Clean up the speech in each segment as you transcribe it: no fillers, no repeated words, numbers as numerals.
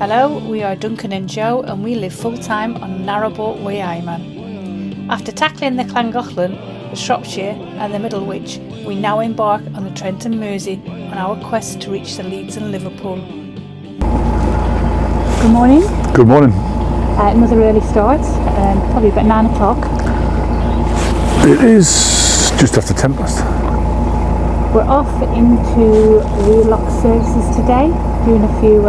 Hello, we are Duncan and Joe and we live full-time on Narrowboat way Ayman. After tackling the Llangollen, the Shropshire and the Middlewich, we now embark on the Trent and Mersey on our quest to reach the Leeds and Liverpool. Good morning. Good morning. Another early start, probably about 9 o'clock. It is just after 10 past. We're off into wheel-lock services today, doing a few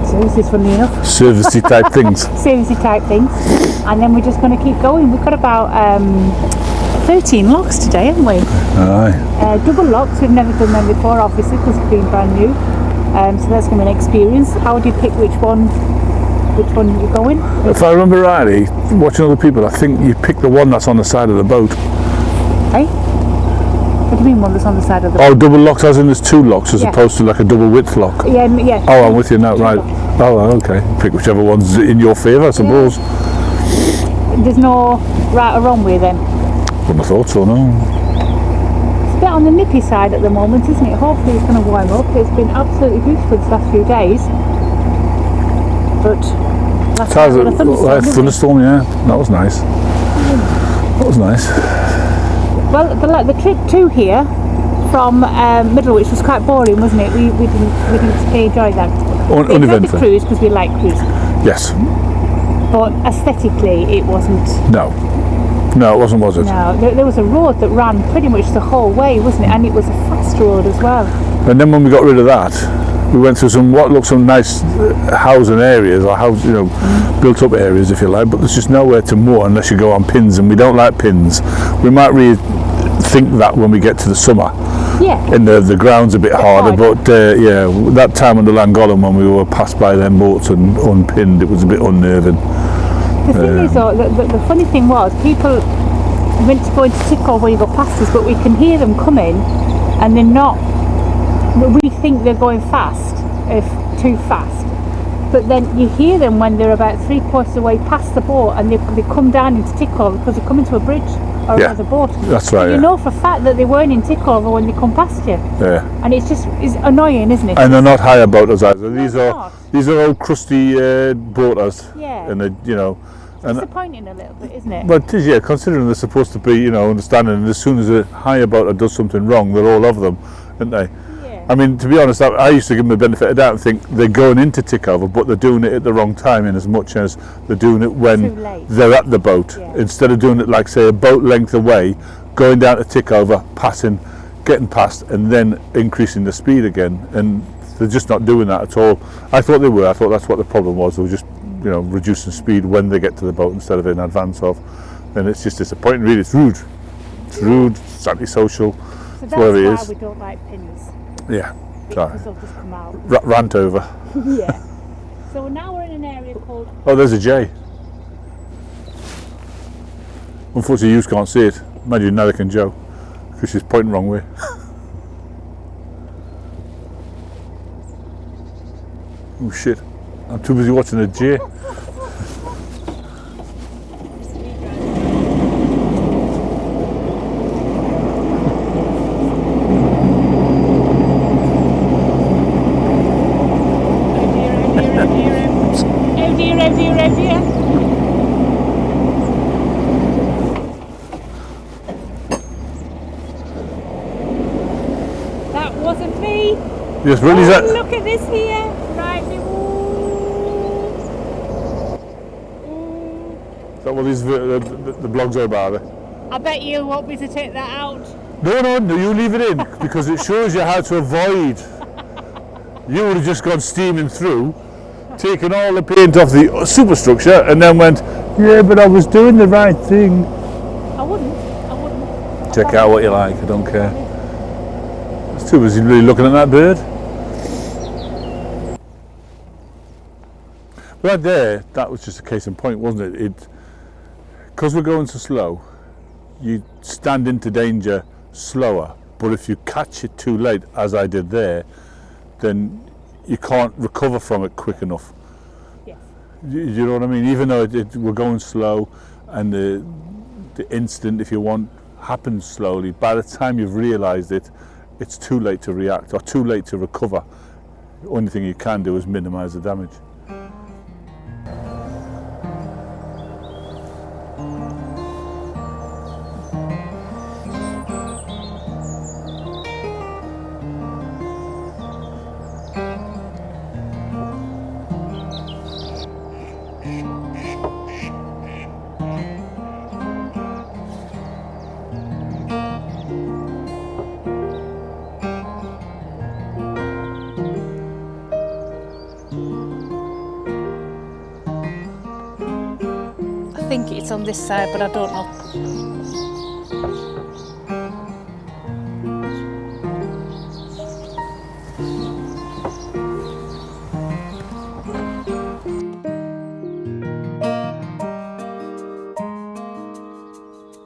services, funnily enough. Servicey type things. Servicey type things. And then we're just going to keep going. We've got about 13 locks today, haven't we? Aye. Double locks, we've never done them before, obviously, because it's been brand new. So that's going to be an experience. How do you pick which one you're going? If I remember rightly, watching other people, I think you pick the one that's on the side of the boat. Hey? What do you mean one that's on the side of the boat? Oh, double locks as in there's two locks as opposed to like a double width lock? Yeah. Oh, I'm with you now, right. Oh, okay. Pick whichever one's in your favour, I suppose. Yeah. There's no right or wrong way then? Wouldn't have thought so, no. It's a bit on the nippy side at the moment, isn't it? Hopefully it's going to warm up. It's been absolutely beautiful these last few days. But last night we had a thunderstorm, yeah. That was nice. That was nice. Well, the trip to here from Middlewich was quite boring, wasn't it? We didn't enjoy that. We enjoyed the cruise because we like cruising. Yes. But aesthetically, it wasn't. No, it wasn't, was it? No, there was a road that ran pretty much the whole way, wasn't it? And it was a fast road as well. And then when we got rid of that, we went through some nice housing areas, or built up areas if you like, but there's just nowhere to moor unless you go on pins, and we don't like pins. We might rethink that when we get to the summer. Yeah. And the ground's a bit harder, but that time on the Llangollen when we were passed by them boats and unpinned, it was a bit unnerving. The thing is though, the funny thing was, people went to go into Tickle where you go past us, but we can hear them coming and they're not. We think they're going fast, if too fast, but then you hear them when they're about 3/4 away past the boat and they come down into Tickle because they come into a bridge or another boat. That's right. And you know for a fact that they weren't in Tickle when they come past you. Yeah. And it's annoying, isn't it? And they're not higher boaters either. These are old crusty boaters. Yeah. And it's disappointing a little bit, isn't it? But it is, yeah, considering they're supposed to be, understanding, and as soon as a higher boater does something wrong, they're all of them, aren't they? I mean, to be honest, I used to give them the benefit of the doubt and think they're going into Tickover, but they're doing it at the wrong time, in as much as they're doing it when they're at the boat. Yeah. Instead of doing it like, say, a boat length away, going down to Tickover, passing, getting past, and then increasing the speed again. And they're just not doing that at all. I thought they were. I thought that's what the problem was. They were just, reducing speed when they get to the boat instead of in advance of. And it's just disappointing, really. It's rude. It's rude. It's antisocial. So that's why we don't like pins. Yeah, because they'll just come out. Rant over. Yeah. So now we're in an area called... Oh, there's a J. Unfortunately, you can't see it. Imagine neither can Joe, because she's pointing the wrong way. Oh shit, I'm too busy watching a J. That wasn't me. Yes, really. Look at this here. Right. Is that what these the blogs are about? I bet you want me to take that out. No, you leave it in because it shows you how to avoid. You would have just gone steaming through, taken all the paint off the superstructure, and then went, yeah, but I was doing the right thing. I wouldn't. Check out what you like. I don't care. It's too busy really looking at that bird. Right there, that was just a case in point, wasn't it? Because we're going so slow, you stand into danger slower, but if you catch it too late, as I did there, then you can't recover from it quick enough. Yes. You know what I mean? Even though we're going slow, and the incident, if you want, happens slowly, by the time you've realised it, it's too late to react or too late to recover. The only thing you can do is minimise the damage. think it's on this side, but I don't know.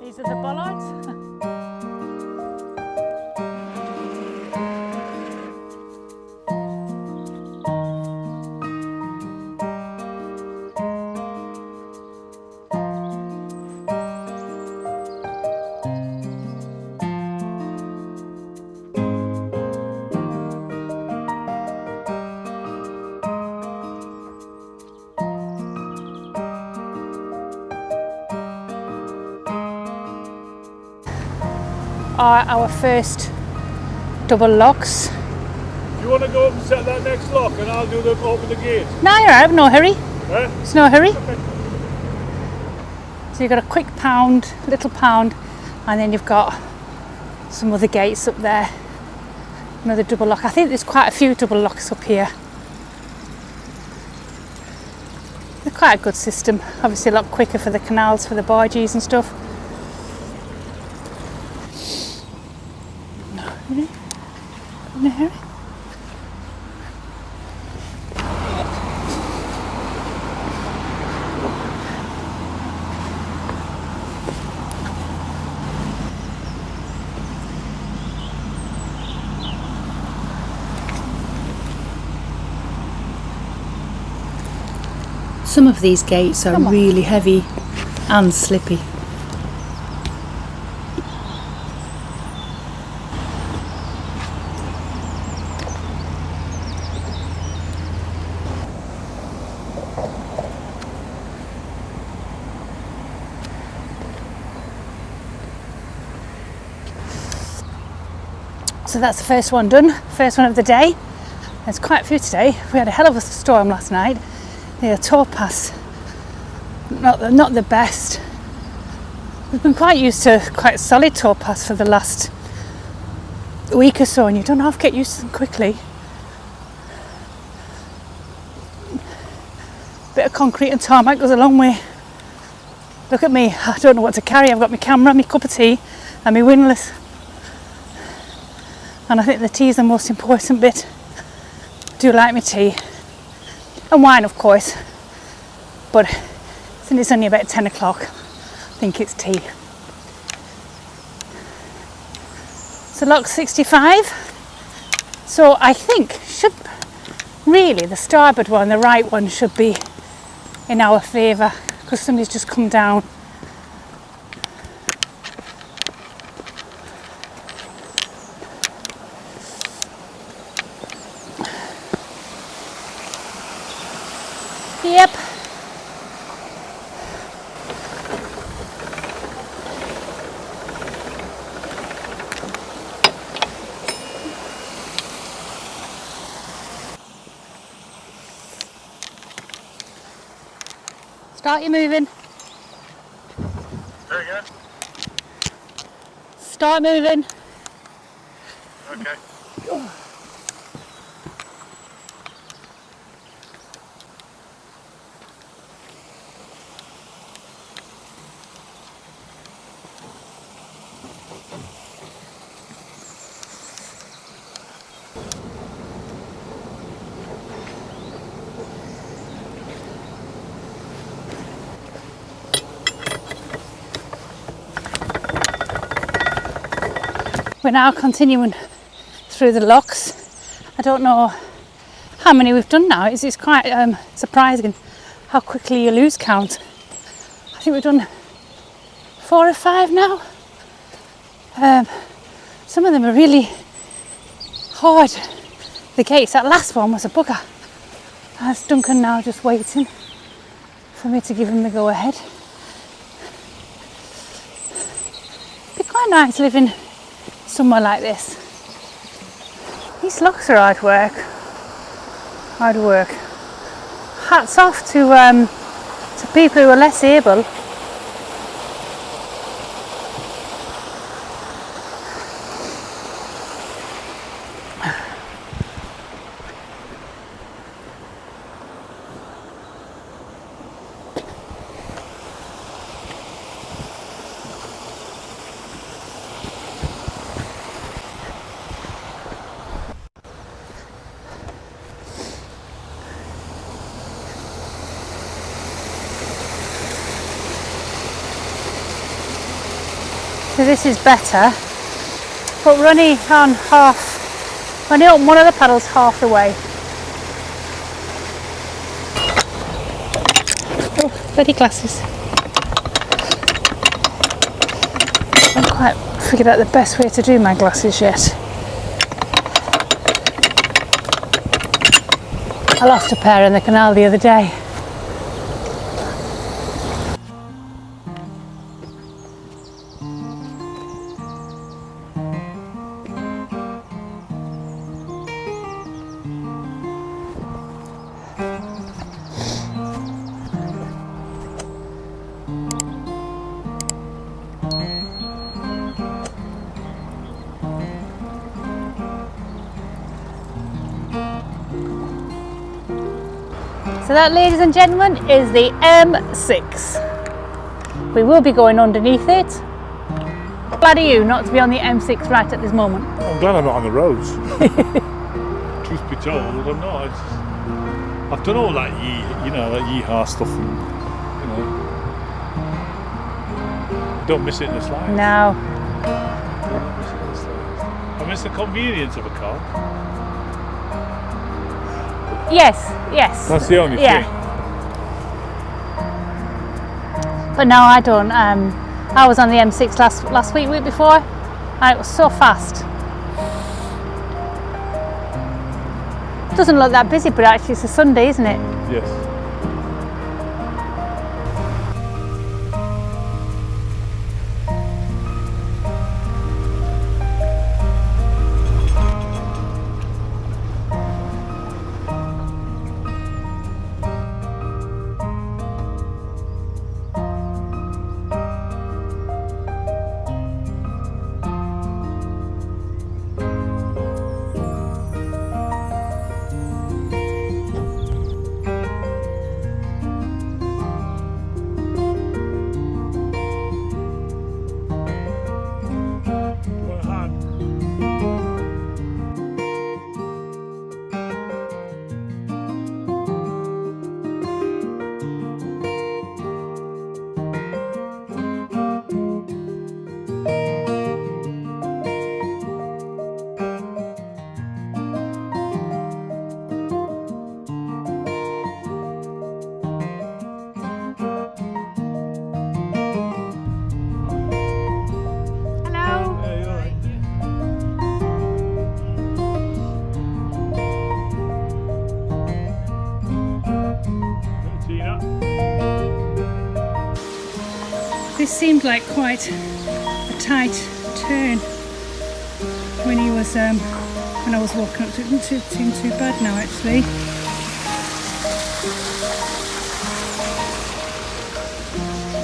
These are the bollards. Are our first double locks. Do you want to go up and set that next lock and I'll do the open the gate? No, you're right, no hurry. Eh? There's no hurry. Okay. So you've got a quick pound, little pound, and then you've got some other gates up there. Another double lock. I think there's quite a few double locks up here. They're quite a good system. Obviously a lot quicker for the canals, for the barges and stuff. No hurry. No hurry. Some of these gates are really heavy and slippy. So that's the first one done, first one of the day. There's quite a few today. We had a hell of a storm last night. The towpaths, not the best. We've been quite used to quite solid towpaths for the last week or so, and you don't have to get used to them quickly. Bit of concrete and tarmac goes a long way. Look at me, I don't know what to carry. I've got my camera, my cup of tea and my windlass. And I think the tea is the most important bit. I do like my tea. And wine, of course, but since it's only about 10 o'clock, I think it's tea. So lock 65. So I think should really the starboard one, the right one, should be in our favour because somebody's just come down. Yep. Start you moving. There you go. Start moving. Okay. We're now continuing through the locks. I don't know how many we've done now. It's quite surprising how quickly you lose count. I think we've done 4 or 5 now. Some of them are really hard. The gates, that last one was a bugger. That's Duncan now just waiting for me to give him the go ahead. It'd be quite nice living somewhere like this. These locks are hard work. Hard work. Hats off to people who are less able. So this is better, but we're only on one of the paddles half the way. Oh, bloody glasses. I haven't quite figured out the best way to do my glasses yet. I lost a pair in the canal the other day. So that, ladies and gentlemen, is the M6. We will be going underneath it. Glad of you not to be on the M6 right at this moment. I'm glad I'm not on the roads. Truth be told, I'm not. I've done all that that yeehaw stuff, and I don't miss it in the slightest. No. I miss the convenience of a car. Yes. That's the only thing. But no, I don't. I was on the M6 last week before, and it was so fast. Doesn't look that busy, but actually it's a Sunday, isn't it? Yes. This seemed like quite a tight turn when I was walking up to it. It didn't seem too bad now, actually.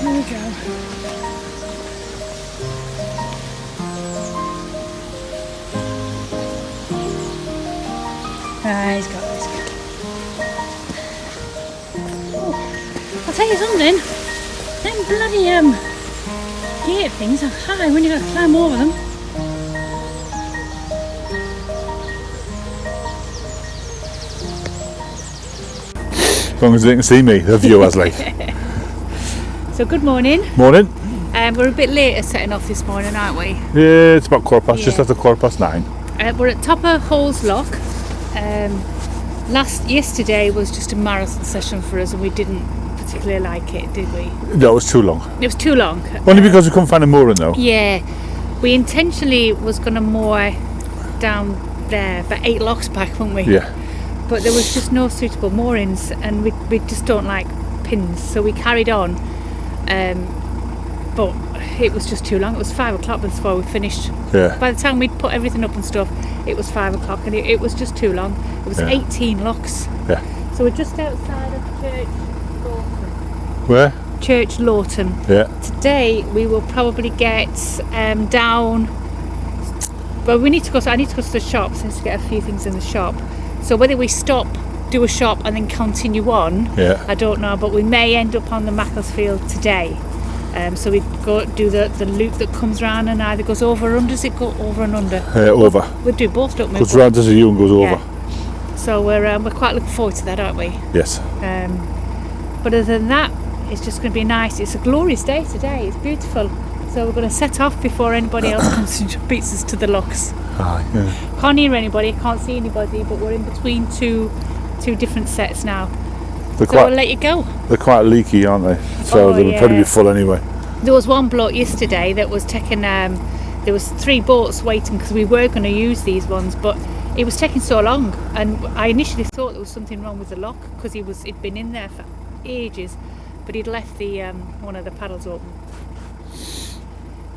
There we go. He's got this. Oh, I'll tell you something. Them bloody gate things are high when you got to climb over them. As long as they can see me, the viewers like. So good morning. Morning. We're a bit later setting off this morning, aren't we? Yeah, it's about just after 9:15. We're at top of Halls Lock. Yesterday was just a marathon session for us, and we didn't particularly like it, did we? No, it was too long. It was too long. Only because we couldn't find a mooring though. Yeah, we intentionally was going to moor down there, but 8 locks back, weren't we? Yeah. But there was just no suitable moorings, and we just don't like pins, so we carried on. But it was just too long. It was 5 o'clock before we finished. Yeah. By the time we'd put everything up and stuff, it was 5 o'clock, and it was just too long. It was 18 locks. Yeah. So we're just outside of Church Lawton. Where? Church Lawton. Yeah. Today we will probably get down. Well, I need to go to the shop since to get a few things in the shop. So whether we stop, do a shop, and then continue on, I don't know. But we may end up on the Macclesfield today. So we go do the loop that comes round and either goes over or under. Does it go over and under? Over. We'll do both, don't we? Goes round as a U and goes over. So we're quite looking forward to that, aren't we? Yes. But other than that, it's just going to be nice. It's a glorious day today. It's beautiful. So we're going to set off before anybody else comes and beats us to the locks. Aye, yeah. Can't hear anybody, can't see anybody, but we're in between two different sets now. They're So we'll let you go. They're quite leaky, aren't they? So they would probably be full anyway. There was one bloke yesterday that was taking, there was 3 boats waiting because we were going to use these ones, but it was taking so long, and I initially thought there was something wrong with the lock because he'd been in there for ages, but he'd left the one of the paddles open.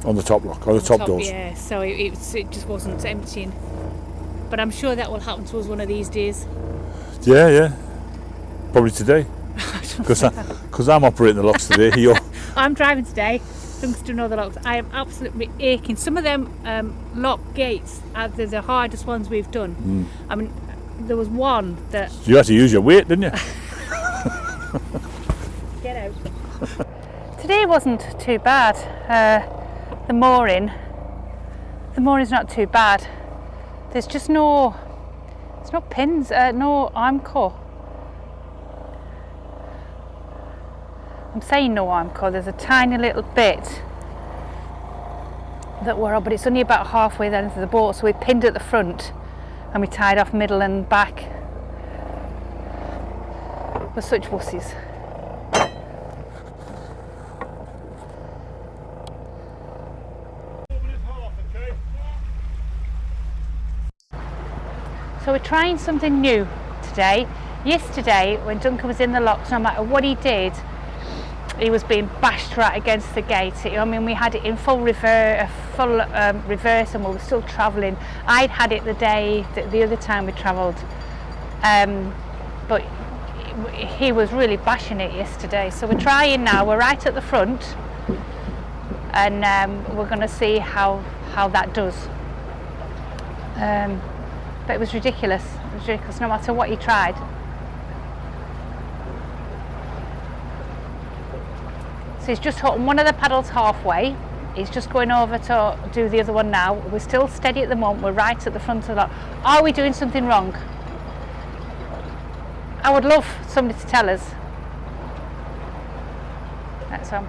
On the top lock, on the top doors. Yeah, so it just wasn't emptying. But I'm sure that will happen to us one of these days. Yeah. Probably today. Because I'm operating the locks today. I'm driving today. Duncan's doing all the locks. I am absolutely aching. Some of them lock gates are the hardest ones we've done. I mean, there was one that... You had to use your weight, didn't you? Get out. Today wasn't too bad. The mooring's not too bad. There's just no pins, no armcore. I'm saying no armcore, there's a tiny little bit that we're on, but it's only about halfway down into the boat, so we pinned at the front and we tied off middle and back. We're such wussies. So we're trying something new today. Yesterday, when Duncan was in the locks, no matter what he did, he was being bashed right against the gate. I mean, we had it in full reverse, and we were still travelling. I'd had it the other time we travelled, but he was really bashing it yesterday. So we're trying now. We're right at the front, and we're going to see how that does. But it was ridiculous. It was ridiculous, no matter what he tried. So he's just holding one of the paddles halfway. He's just going over to do the other one now. We're still steady at the moment. We're right at the front of the lock. Are we doing something wrong? I would love somebody to tell us. That's all.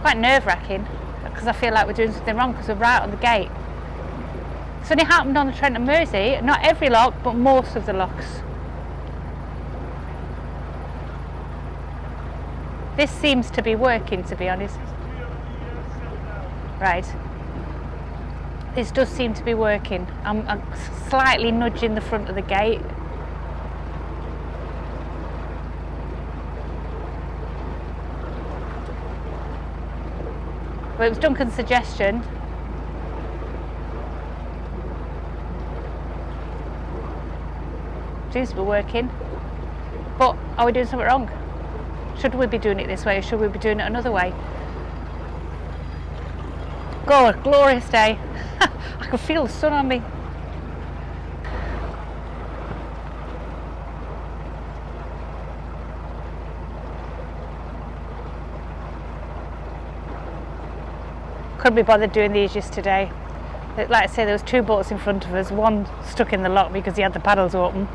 Quite nerve-wracking because I feel like we're doing something wrong because we're right on the gate. It's only happened on the Trent and Mersey, not every lock, but most of the locks. This seems to be working, to be honest. Right. This does seem to be working. I'm slightly nudging the front of the gate. But it was Duncan's suggestion. Seems to be working. But are we doing something wrong? Should we be doing it this way or should we be doing it another way? God, glorious day. I can feel the sun on me. Couldn't be bothered doing these yesterday. Like I say, there was 2 boats in front of us, one stuck in the lock because he had the paddles open.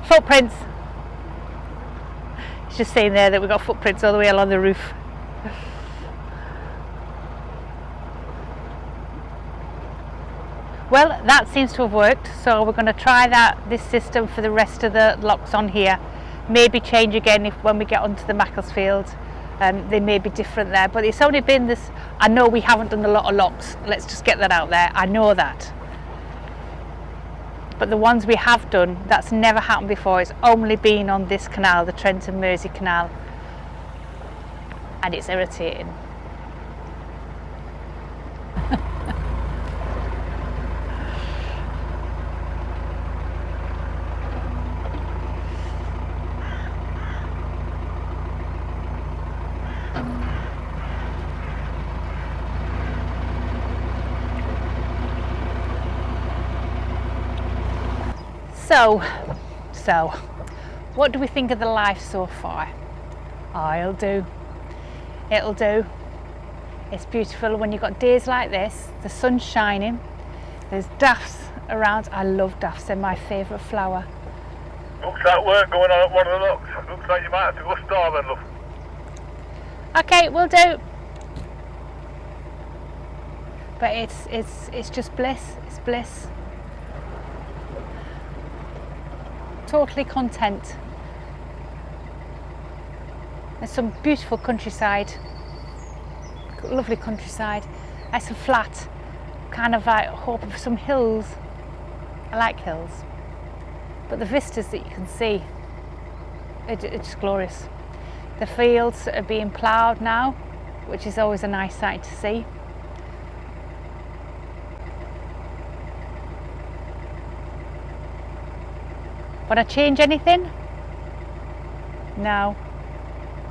Footprints. It's just saying there that we've got footprints all the way along the roof. Well, that seems to have worked, so we're going to try this system for the rest of the locks on here. Maybe change again when we get onto the Macclesfield. They may be different there, but it's only been this. I know we haven't done a lot of locks, let's just get that out there, I know that. But the ones we have done, that's never happened before. It's only been on this canal, the Trent and Mersey Canal, and it's irritating. So, what do we think of the life so far? Oh, it'll do. It's beautiful when you've got days like this, the sun's shining, there's daffs around. I love daffs, they're my favourite flower. Looks like work going on at one of the locks. Looks like you might have to go starboard, love. Okay, we'll do. But it's just bliss. It's bliss. Totally content. There's some beautiful countryside. Lovely countryside. Nice and flat. Kind of like hoping for some hills. I like hills. But the vistas that you can see, it's glorious. The fields are being ploughed now, which is always a nice sight to see. Would I change anything? No.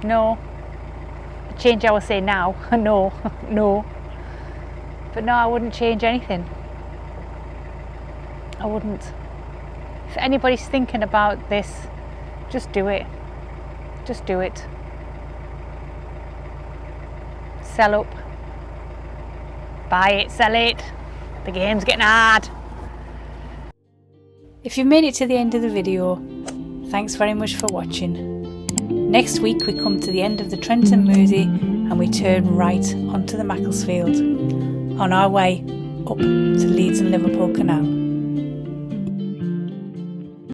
No. I'd change how I say now. No. No. But no, I wouldn't change anything. I wouldn't. If anybody's thinking about this, just do it. Just do it. Sell up. Buy it, sell it. The game's getting hard. If you've made it to the end of the video, thanks very much for watching. Next week we come to the end of the Trent and Mersey and we turn right onto the Macclesfield on our way up to Leeds and Liverpool Canal.